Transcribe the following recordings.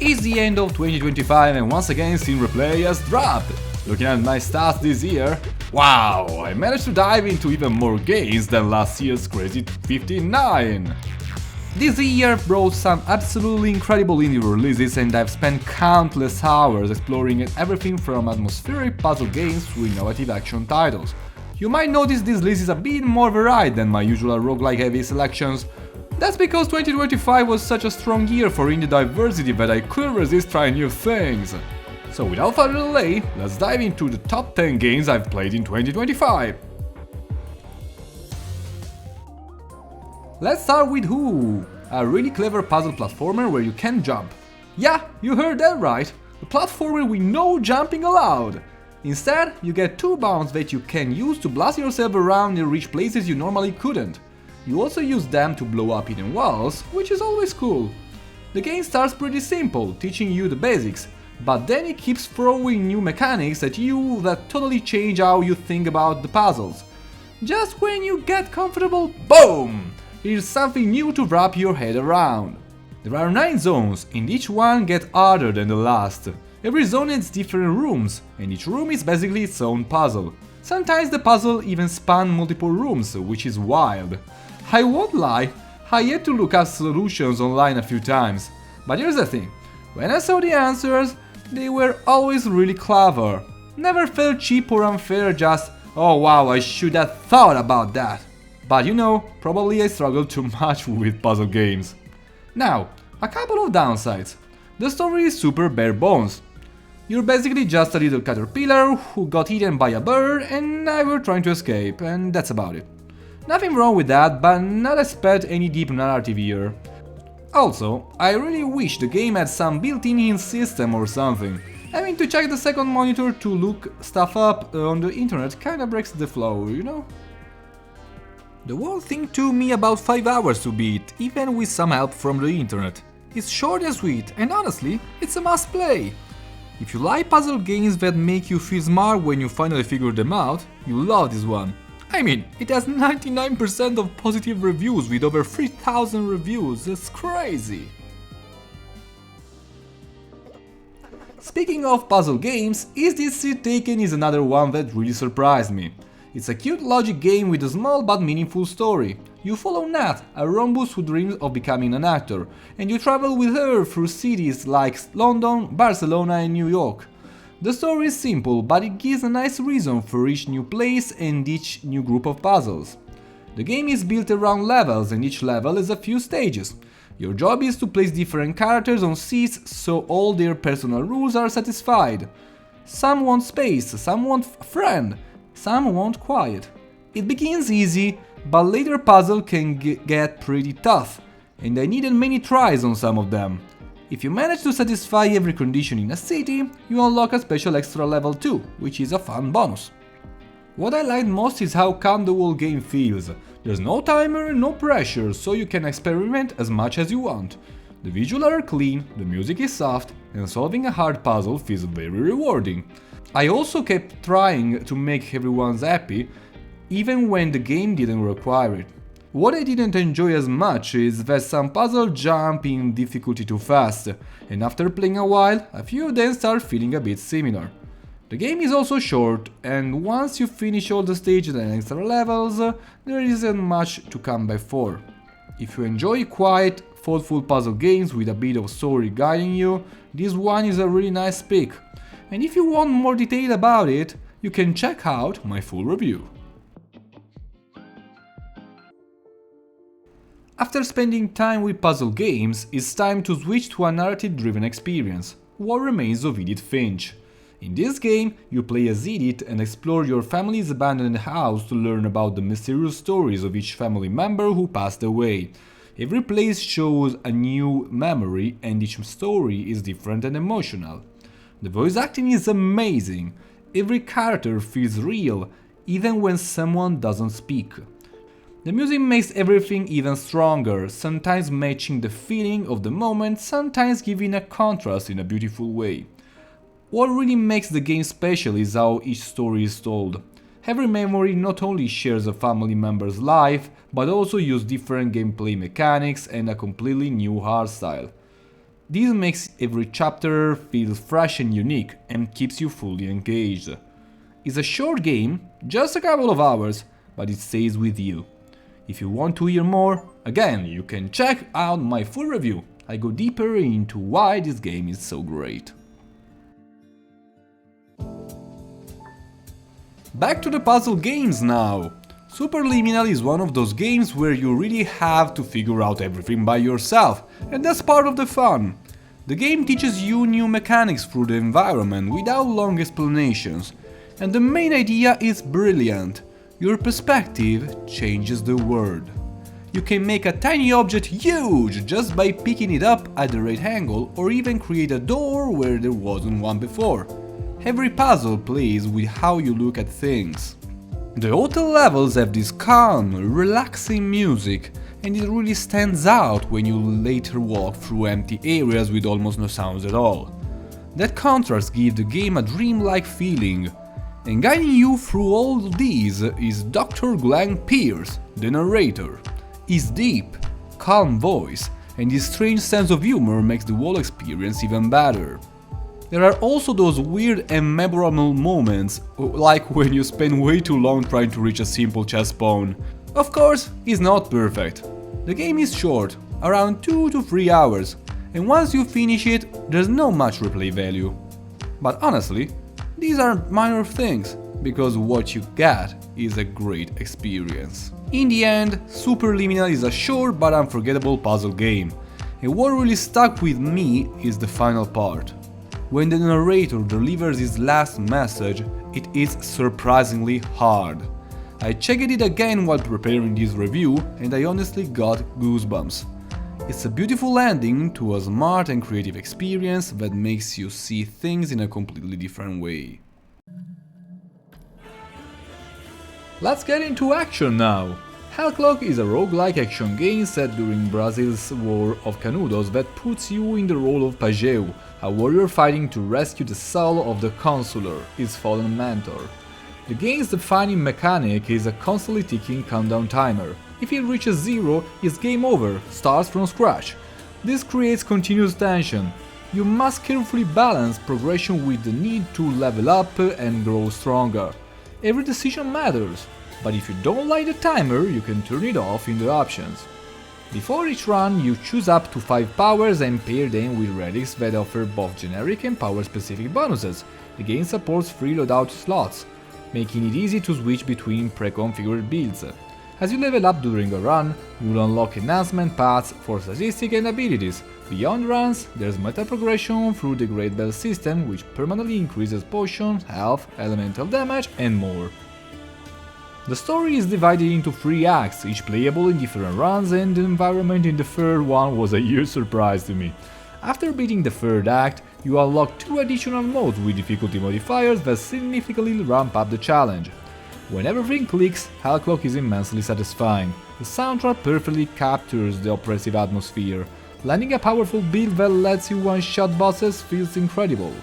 It's the end of 2025 and once again Steam Replay has dropped. Looking at my stats this year, wow, I managed to dive into even more games than last year's crazy 59. This year brought some absolutely incredible indie releases and I've spent countless hours exploring everything from atmospheric puzzle games to innovative action titles. You might notice this list is a bit more varied than my usual roguelike heavy selections. That's because 2025 was such a strong year for indie diversity that I couldn't resist trying new things. So without further delay, let's dive into the top 10 games I've played in 2025. Let's start with Who, a really clever puzzle platformer where you can jump. Yeah, you heard that right, a platformer with no jumping allowed. Instead, you get two bombs that you can use to blast yourself around and reach places you normally couldn't. You also use them to blow up hidden walls, which is always cool. The game starts pretty simple, teaching you the basics, but then it keeps throwing new mechanics at you that totally change how you think about the puzzles. Just when you get comfortable, boom! Here's something new to wrap your head around. There are 9 zones, and each one gets harder than the last. Every zone has different rooms, and each room is basically its own puzzle. Sometimes the puzzle even spans multiple rooms, which is wild. I won't lie, I had to look up solutions online a few times, but here's the thing, when I saw the answers, they were always really clever. Never felt cheap or unfair, just, oh wow, I should have thought about that. But you know, probably I struggle too much with puzzle games. Now, a couple of downsides. The story is super bare bones. You're basically just a little caterpillar who got eaten by a bird and now you're trying to escape, and that's about it. Nothing wrong with that, but not expect any deep narrative here. Also, I really wish the game had some built-in hint system or something. Having to check the second monitor to look stuff up on the internet kinda breaks the flow, you know? The whole thing took me about 5 hours to beat, even with some help from the internet. It's short and sweet, and honestly, it's a must play. If you like puzzle games that make you feel smart when you finally figure them out, you'll love this one. I mean, it has 99% of positive reviews with over 3000 reviews, that's crazy! Speaking of puzzle games, Is This Seat Taken is another one that really surprised me. It's a cute logic game with a small but meaningful story. You follow Nat, a rhombus who dreams of becoming an actor, and you travel with her through cities like London, Barcelona and New York. The story is simple, but it gives a nice reason for each new place and each new group of puzzles. The game is built around levels and each level has a few stages. Your job is to place different characters on seats so all their personal rules are satisfied. Some want space, some want a friend, some want quiet. It begins easy, but later puzzles can get pretty tough, and I needed many tries on some of them. If you manage to satisfy every condition in a city, you unlock a special extra level too, which is a fun bonus. What I liked most is how calm the whole game feels. There's no timer, no pressure, so you can experiment as much as you want. The visuals are clean, the music is soft, and solving a hard puzzle feels very rewarding. I also kept trying to make everyone happy, even when the game didn't require it. What I didn't enjoy as much is that some puzzles jump in difficulty too fast, and after playing a while, a few of them start feeling a bit similar. The game is also short, and once you finish all the stages and extra levels, there isn't much to come back for. If you enjoy quiet, thoughtful puzzle games with a bit of story guiding you, this one is a really nice pick. And if you want more detail about it, you can check out my full review. After spending time with puzzle games, it's time to switch to a narrative-driven experience, What Remains of Edith Finch. In this game, you play as Edith and explore your family's abandoned house to learn about the mysterious stories of each family member who passed away. Every place shows a new memory and each story is different and emotional. The voice acting is amazing. Every character feels real, even when someone doesn't speak. The music makes everything even stronger, sometimes matching the feeling of the moment, sometimes giving a contrast in a beautiful way. What really makes the game special is how each story is told. Every memory not only shares a family member's life, but also uses different gameplay mechanics and a completely new art style. This makes every chapter feel fresh and unique and keeps you fully engaged. It's a short game, just a couple of hours, but it stays with you. If you want to hear more, again, you can check out my full review. I go deeper into why this game is so great. Back to the puzzle games now. Superliminal is one of those games where you really have to figure out everything by yourself, and that's part of the fun. The game teaches you new mechanics through the environment without long explanations, and the main idea is brilliant. Your perspective changes the world. You can make a tiny object huge just by picking it up at the right angle, or even create a door where there wasn't one before. Every puzzle plays with how you look at things. The hotel levels have this calm, relaxing music, and it really stands out when you later walk through empty areas with almost no sounds at all. That contrast gives the game a dreamlike feeling. And guiding you through all these is Dr. Glenn Pierce, the narrator. His deep, calm voice and his strange sense of humor makes the whole experience even better. There are also those weird and memorable moments, like when you spend way too long trying to reach a simple chest spawn. Of course, it's not perfect. The game is short, around 2 to 3 hours, and once you finish it, there's not much replay value. But honestly, these are minor things, because what you get is a great experience. In the end, Superliminal is a short but unforgettable puzzle game, and what really stuck with me is the final part. When the narrator delivers his last message, it is surprisingly hard. I checked it again while preparing this review and I honestly got goosebumps. It's a beautiful ending to a smart and creative experience that makes you see things in a completely different way. Let's get into action now! Hellclock is a roguelike action game set during Brazil's War of Canudos that puts you in the role of Pageu, a warrior fighting to rescue the soul of the consular, his fallen mentor. The game's defining mechanic is a constantly ticking countdown timer. If it reaches 0, it's game over, starts from scratch. This creates continuous tension. You must carefully balance progression with the need to level up and grow stronger. Every decision matters, but if you don't like the timer, you can turn it off in the options. Before each run, you choose up to 5 powers and pair them with relics that offer both generic and power-specific bonuses. The game supports 3 loadout slots, making it easy to switch between pre-configured builds. As you level up during a run, you'll unlock enhancement paths for statistics and abilities. Beyond runs, there's meta progression through the Great Bell system, which permanently increases potion, health, elemental damage, and more. The story is divided into 3 acts, each playable in different runs, and the environment in the third one was a huge surprise to me. After beating the third act, you unlock 2 additional modes with difficulty modifiers that significantly ramp up the challenge. When everything clicks, Hellclock is immensely satisfying. The soundtrack perfectly captures the oppressive atmosphere. Landing a powerful build that lets you one-shot bosses feels incredible.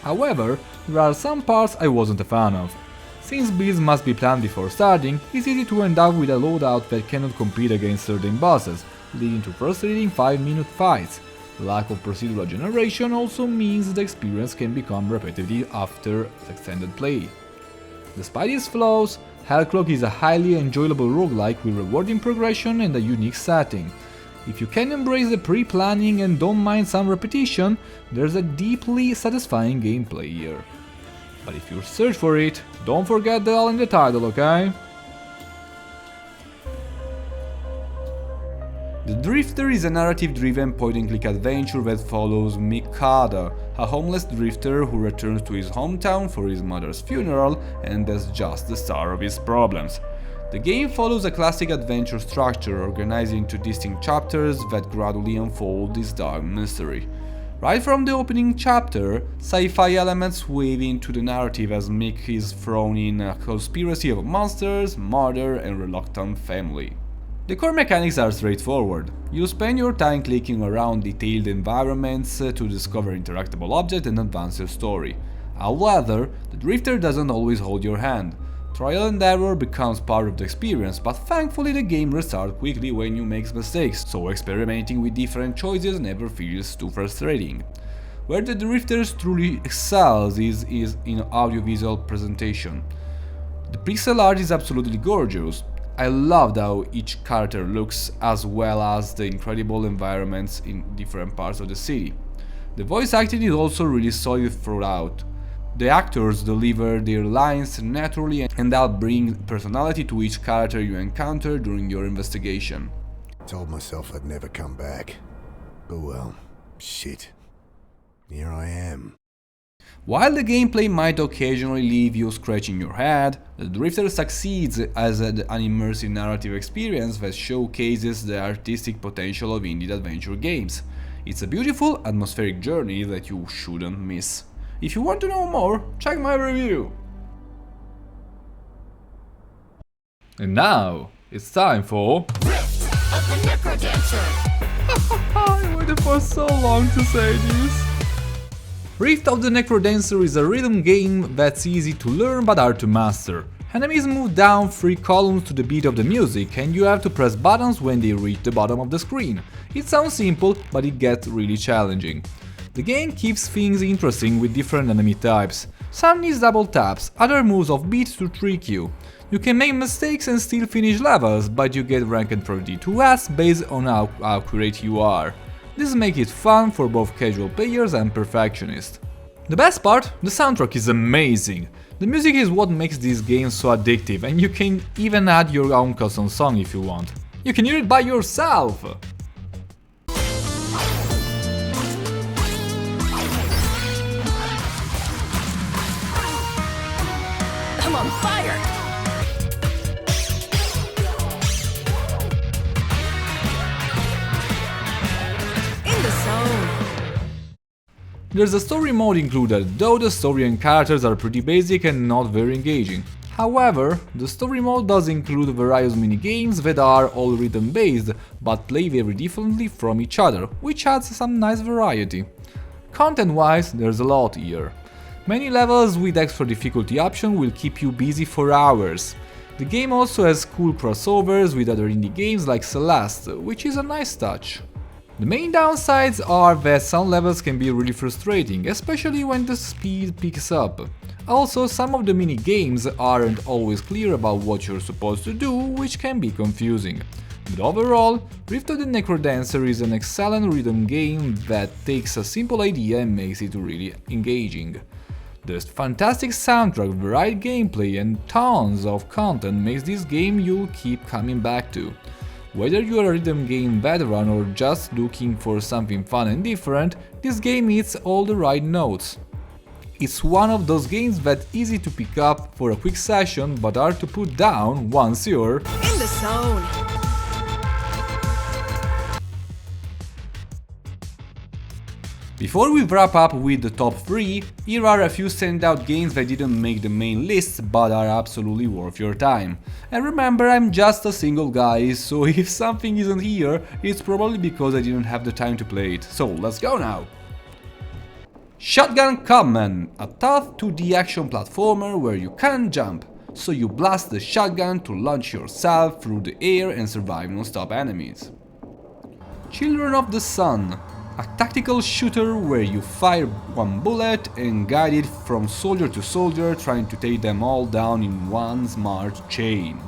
However, there are some parts I wasn't a fan of. Since builds must be planned before starting, it's easy to end up with a loadout that cannot compete against certain bosses, leading to frustrating 5-minute fights. The lack of procedural generation also means the experience can become repetitive after extended play. Despite its flaws, Hellclock is a highly enjoyable roguelike with rewarding progression and a unique setting. If you can embrace the pre-planning and don't mind some repetition, there's a deeply satisfying gameplay here. But if you search for it, don't forget the L in the title, okay? The Drifter is a narrative-driven point-and-click adventure that follows Mikada, a homeless drifter who returns to his hometown for his mother's funeral, and that's just the start of his problems. The game follows a classic adventure structure, organized into distinct chapters that gradually unfold this dark mystery. Right from the opening chapter, sci-fi elements weave into the narrative as Mick is thrown in a conspiracy of monsters, murder, and reluctant family. The core mechanics are straightforward. You spend your time clicking around detailed environments to discover interactable objects and advance your story. However, the Drifter doesn't always hold your hand. Trial and error becomes part of the experience, but thankfully the game restarts quickly when you make mistakes, so experimenting with different choices never feels too frustrating. Where the Drifters truly excels is in audiovisual presentation. The pixel art is absolutely gorgeous. I loved how each character looks, as well as the incredible environments in different parts of the city. The voice acting is also really solid throughout. The actors deliver their lines naturally and help bring personality to each character you encounter during your investigation. Told myself I'd never come back. But well, shit. Here I am. While the gameplay might occasionally leave you scratching your head, the Drifter succeeds as an immersive narrative experience that showcases the artistic potential of indie adventure games. It's a beautiful, atmospheric journey that you shouldn't miss. If you want to know more, check my review! And now, it's time for... Rift of the Necrodancer! I waited for so long to say this! Rift of the Necrodancer is a rhythm game that's easy to learn but hard to master. Enemies move down 3 columns to the beat of the music, and you have to press buttons when they reach the bottom of the screen. It sounds simple, but it gets really challenging. The game keeps things interesting with different enemy types. Some need double taps, other moves off beat to trick you. You can make mistakes and still finish levels, but you get ranked for D2S based on how accurate you are. This makes it fun for both casual players and perfectionists. The best part? The soundtrack is amazing. The music is what makes this game so addictive, and you can even add your own custom song if you want. You can hear it by yourself! I'm on fire! In the zone! There's a story mode included, though the story and characters are pretty basic and not very engaging. However, the story mode does include various minigames that are all rhythm based, but play very differently from each other, which adds some nice variety. Content-wise, there's a lot here. Many levels with extra difficulty option will keep you busy for hours. The game also has cool crossovers with other indie games like Celeste, which is a nice touch. The main downsides are that some levels can be really frustrating, especially when the speed picks up. Also, some of the mini games aren't always clear about what you're supposed to do, which can be confusing. But overall, Rift of the Necrodancer is an excellent rhythm game that takes a simple idea and makes it really engaging. The fantastic soundtrack, varied gameplay and tons of content makes this game you'll keep coming back to. Whether you're a rhythm game veteran or just looking for something fun and different, this game hits all the right notes. It's one of those games that's easy to pick up for a quick session but hard to put down once you're in the zone. Before we wrap up with the top 3, here are a few standout games that didn't make the main list but are absolutely worth your time. And remember, I'm just a single guy, so if something isn't here, it's probably because I didn't have the time to play it. So let's go now! Shotgun Command, a tough 2D action platformer where you can't jump, so you blast the shotgun to launch yourself through the air and survive non-stop enemies. Children of the Sun, a tactical shooter where you fire one bullet and guide it from soldier to soldier, trying to take them all down in one smart chain.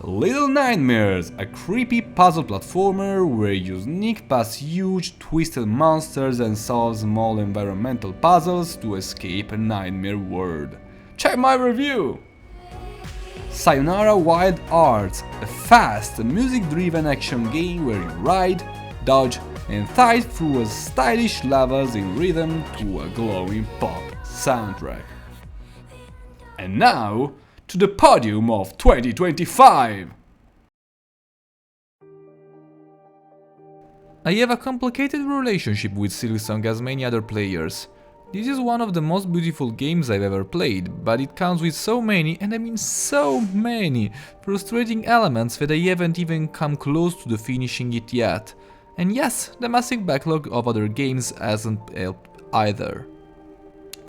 Little Nightmares, a creepy puzzle platformer where you sneak past huge twisted monsters and solve small environmental puzzles to escape a nightmare world. Check my review! Sayonara Wild Arts, a fast, music-driven action game where you ride, dodge and fight through stylish levels in rhythm to a glowing pop soundtrack. And now, to the podium of 2025! I have a complicated relationship with Silksong as many other players. This is one of the most beautiful games I've ever played, but it comes with so many, and I mean so many, frustrating elements that I haven't even come close to the finishing it yet. And yes, the massive backlog of other games hasn't helped either.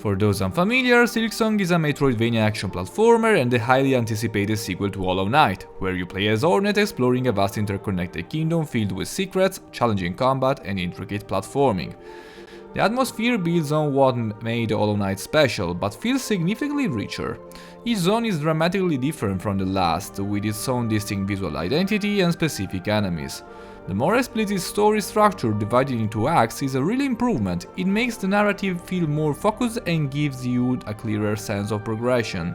For those unfamiliar, Silksong is a Metroidvania action platformer and the highly anticipated sequel to Hollow Knight, where you play as Hornet exploring a vast interconnected kingdom filled with secrets, challenging combat and intricate platforming. The atmosphere builds on what made Hollow Knight special, but feels significantly richer. Each zone is dramatically different from the last, with its own distinct visual identity and specific enemies. The more explicit story structure divided into acts is a real improvement. It makes the narrative feel more focused and gives you a clearer sense of progression.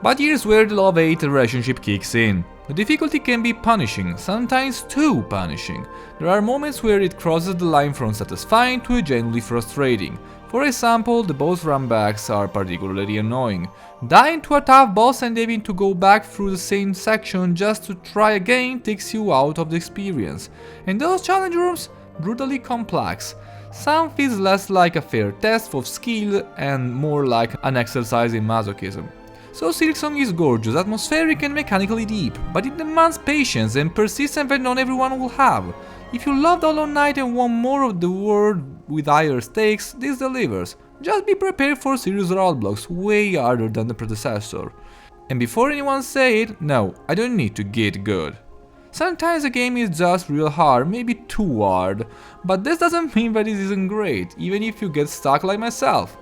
But here's where the love-hate relationship kicks in. The difficulty can be punishing, sometimes too punishing. There are moments where it crosses the line from satisfying to genuinely frustrating. For example, the boss runbacks are particularly annoying. Dying to a tough boss and having to go back through the same section just to try again takes you out of the experience. And those challenge rooms? Brutally complex. Some feels less like a fair test of skill and more like an exercise in masochism. So Silksong is gorgeous, atmospheric and mechanically deep, but it demands patience and persistence that not everyone will have. If you loved Hollow Knight and want more of the world with higher stakes, this delivers. Just be prepared for serious roadblocks way harder than the predecessor. And before anyone say it, no, I don't need to get good. Sometimes a game is just real hard, maybe too hard, but this doesn't mean that it isn't great, even if you get stuck like myself.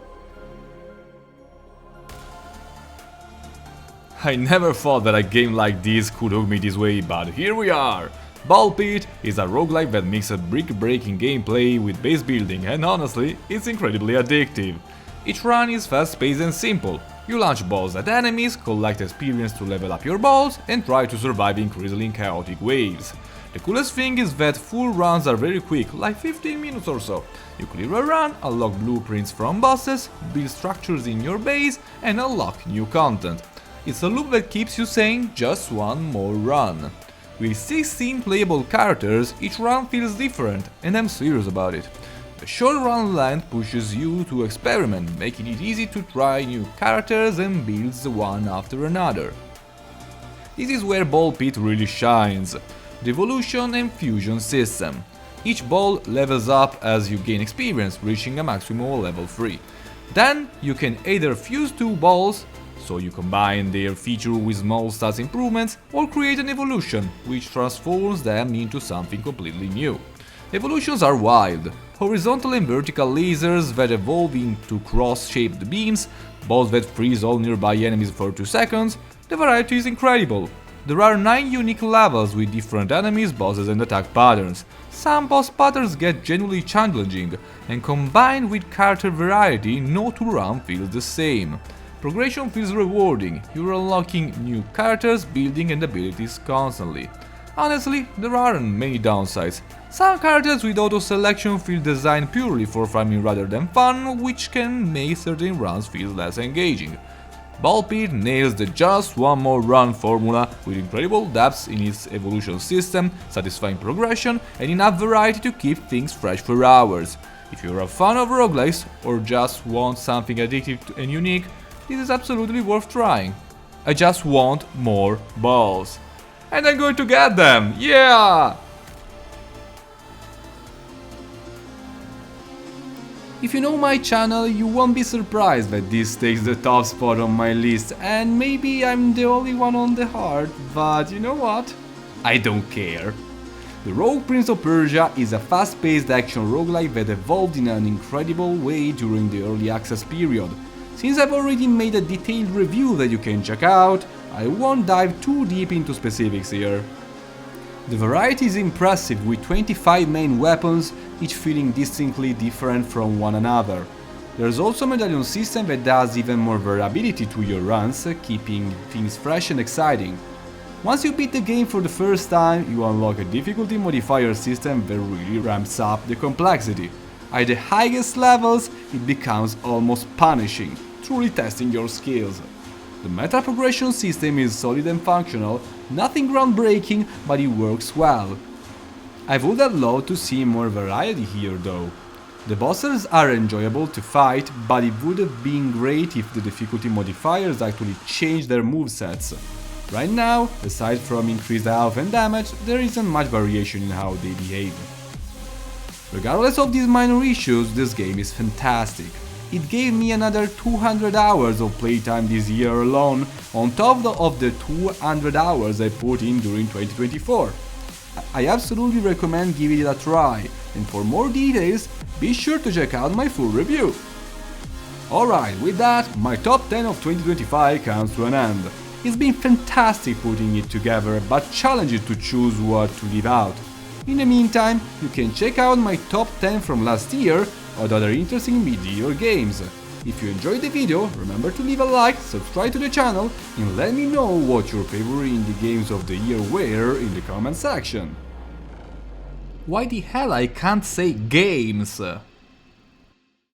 I never thought that a game like this could hook me this way, but here we are! Ball Pit is a roguelike that mixes brick-breaking gameplay with base building, and honestly, it's incredibly addictive. Each run is fast-paced and simple. You launch balls at enemies, collect experience to level up your balls, and try to survive increasingly chaotic waves. The coolest thing is that full runs are very quick, like 15 minutes or so. You clear a run, unlock blueprints from bosses, build structures in your base, and unlock new content. It's a loop that keeps you saying just one more run. With 16 playable characters, each run feels different, and I'm serious about it. The short run length pushes you to experiment, making it easy to try new characters and builds one after another. This is where Ball Pit really shines. The evolution and fusion system. Each ball levels up as you gain experience, reaching a maximum of level 3. Then you can either fuse two balls, so you combine their feature with small stats improvements, or create an evolution, which transforms them into something completely new. Evolutions are wild. Horizontal and vertical lasers that evolve into cross-shaped beams, balls that freeze all nearby enemies for 2 seconds. The variety is incredible. There are 9 unique levels with different enemies, bosses and attack patterns. Some boss patterns get genuinely challenging, and combined with character variety, no two runs feels the same. Progression feels rewarding, you're unlocking new characters, building and abilities constantly. Honestly, there aren't many downsides. Some characters with auto-selection feel designed purely for farming rather than fun, which can make certain runs feel less engaging. Ball Pit nails the just one more run formula with incredible depth in its evolution system, satisfying progression, and enough variety to keep things fresh for hours. If you're a fan of roguelikes or just want something addictive and unique, this is absolutely worth trying. I just want more balls. And I'm going to get them! Yeah! If you know my channel, you won't be surprised that this takes the top spot on my list, and maybe I'm the only one on the heart, but you know what? I don't care. The Rogue Prince of Persia is a fast-paced action roguelike that evolved in an incredible way during the early access period. Since I've already made a detailed review that you can check out, I won't dive too deep into specifics here. The variety is impressive with 25 main weapons, each feeling distinctly different from one another. There's also a medallion system that adds even more variability to your runs, keeping things fresh and exciting. Once you beat the game for the first time, you unlock a difficulty modifier system that really ramps up the complexity. At the highest levels, it becomes almost punishing, truly testing your skills. The meta progression system is solid and functional, nothing groundbreaking, but it works well. I would have loved to see more variety here though. The bosses are enjoyable to fight, but it would have been great if the difficulty modifiers actually changed their movesets. Right now, aside from increased health and damage, there isn't much variation in how they behave. Regardless of these minor issues, this game is fantastic. it gave me another 200 hours of playtime this year alone, on top of the 200 hours I put in during 2024. I absolutely recommend giving it a try, and for more details, be sure to check out my full review. Alright, with that, my top 10 of 2025 comes to an end. It's been fantastic putting it together, but challenging to choose what to leave out. In the meantime, you can check out my top 10 from last year or other interesting video games. If you enjoyed the video, remember to leave a like, subscribe to the channel, and let me know what your favorite indie games of the year were in the comment section. Why the hell I can't say games?